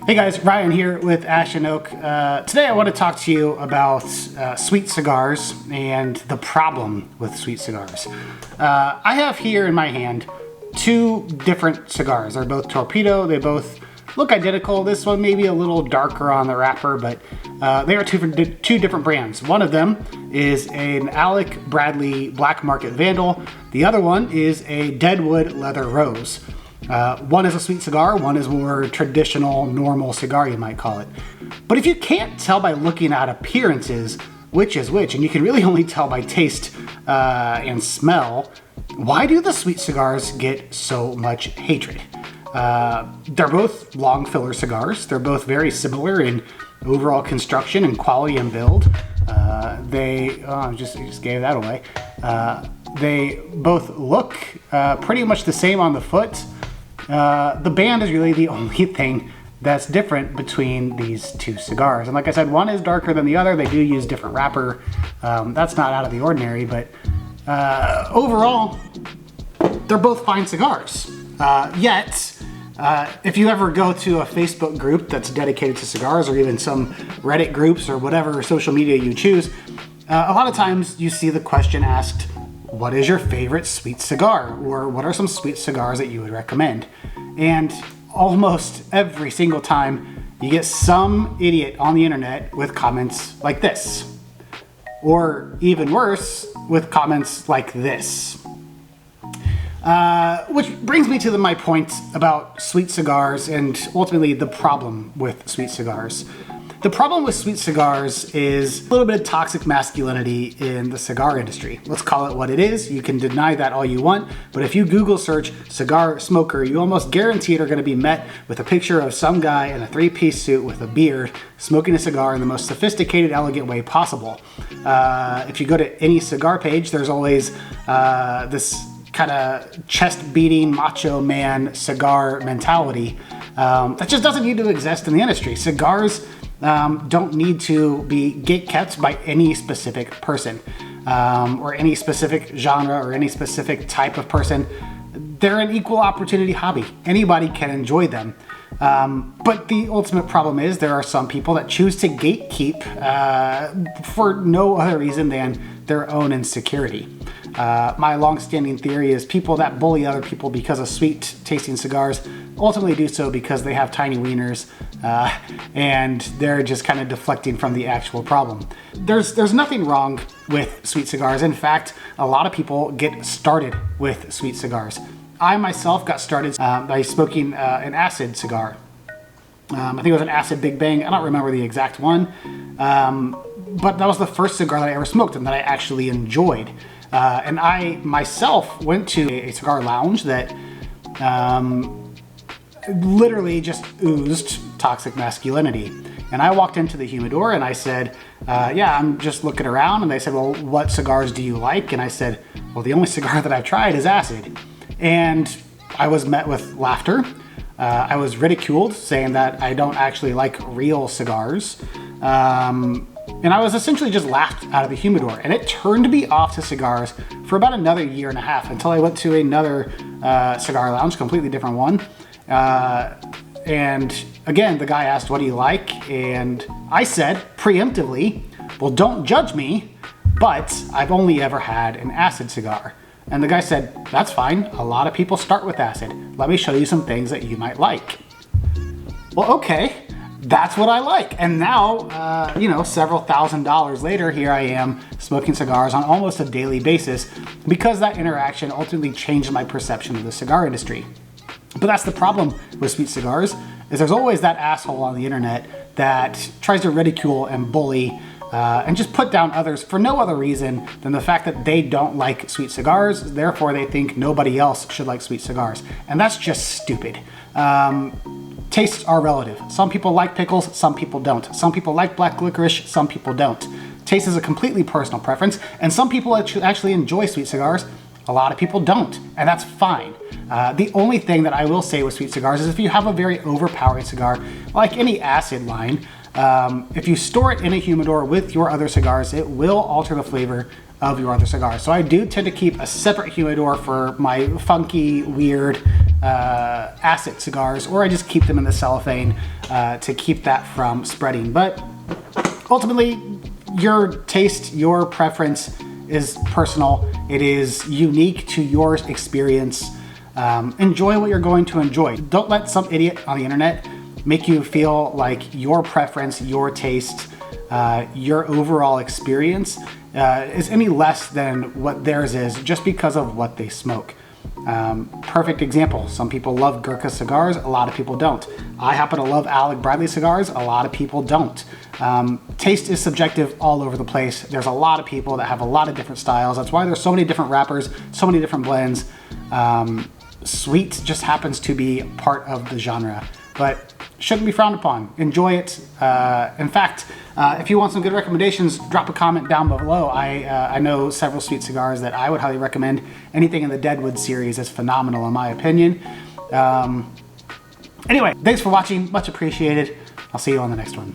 Hey guys, Ryan here with Ash and Oak. Today I want to talk to you about sweet cigars and the problem with sweet cigars. I have here in my hand two different cigars. They're both Torpedo. They both look identical. This one may be a little darker on the wrapper, but they are two different brands. One of them is an Alec Bradley Black Market Vandal. The other one is a Deadwood Leather Rose. One is a sweet cigar, one is more traditional, normal cigar, you might call it. But if you can't tell by looking at appearances which is which, and you can really only tell by taste and smell, why do the sweet cigars get so much hatred? They're both long filler cigars. They're both very similar in overall construction and quality and build. Just gave that away. They both look pretty much the same on the foot. The band is really the only thing that's different between these two cigars. And like I said, one is darker than the other. They do use different wrapper. That's not out of the ordinary, but overall, they're both fine cigars. Yet, if you ever go to a Facebook group that's dedicated to cigars, or even some Reddit groups or whatever social media you choose, a lot of times you see the question asked, what is your favorite sweet cigar? Or what are some sweet cigars that you would recommend? And almost every single time you get some idiot on the internet with comments like this. Or even worse, with comments like this. Which brings me to my point about sweet cigars and ultimately the problem with sweet cigars. The problem with sweet cigars is a little bit of toxic masculinity in the cigar industry. Let's call it what it is. You can deny that all you want, but if you Google search cigar smoker, you almost guaranteed are going to be met with a picture of some guy in a three-piece suit with a beard smoking a cigar in the most sophisticated, elegant way possible. If you go to any cigar page, there's always this kind of chest-beating macho man cigar mentality that just doesn't need to exist in the industry. Cigars don't need to be gatekept by any specific person or any specific genre or any specific type of person. They're an equal opportunity hobby. Anybody can enjoy them. But the ultimate problem is there are some people that choose to gatekeep for no other reason than their own insecurity. My long-standing theory is people that bully other people because of sweet-tasting cigars ultimately do so because they have tiny wieners and they're just kind of deflecting from the actual problem. There's nothing wrong with sweet cigars. In fact, a lot of people get started with sweet cigars. I myself got started by smoking an acid cigar. I think it was an acid Big Bang. I don't remember the exact one, but that was the first cigar that I ever smoked and that I actually enjoyed. And I myself went to a cigar lounge that literally just oozed toxic masculinity. And I walked into the humidor and I said, yeah, I'm just looking around. And they said, well, what cigars do you like? And I said, well, the only cigar that I've tried is acid. And I was met with laughter. I was ridiculed, saying that I don't actually like real cigars. And I was essentially just laughed out of the humidor. And it turned me off to cigars for about another year and a half until I went to another cigar lounge, completely different one. And again, the guy asked, what do you like? And I said preemptively, well, don't judge me, but I've only ever had an acid cigar. And the guy said, that's fine. A lot of people start with acid. Let me show you some things that you might like. Well, okay. That's what I like. And now, several $1,000s later, here I am smoking cigars on almost a daily basis because that interaction ultimately changed my perception of the cigar industry. But that's the problem with sweet cigars, is there's always that asshole on the internet that tries to ridicule and bully and just put down others for no other reason than the fact that they don't like sweet cigars, therefore they think nobody else should like sweet cigars. And that's just stupid. Tastes are relative. Some people like pickles, some people don't. Some people like black licorice, some people don't. Taste is a completely personal preference, and some people actually enjoy sweet cigars. A lot of people don't, and that's fine. The only thing that I will say with sweet cigars is if you have a very overpowering cigar, like any acid line, if you store it in a humidor with your other cigars, it will alter the flavor of your other cigars. So I do tend to keep a separate humidor for my funky, weird, acid cigars, or I just keep them in the cellophane to keep that from spreading. But ultimately, your taste, your preference is personal. It is unique to your experience. Enjoy what you're going to enjoy. Don't let some idiot on the internet make you feel like your preference, your taste, your overall experience is any less than what theirs is just because of what they smoke. Perfect example. Some people love Gurkha cigars, a lot of people don't. I happen to love Alec Bradley cigars, a lot of people don't. Taste is subjective all over the place. There's a lot of people that have a lot of different styles. That's why there's so many different wrappers, so many different blends. Sweet just happens to be part of the genre, but shouldn't be frowned upon. Enjoy it. In fact, if you want some good recommendations, drop a comment down below. I know several sweet cigars that I would highly recommend. Anything in the Deadwood series is phenomenal in my opinion. Anyway, thanks for watching. Much appreciated. I'll see you on the next one.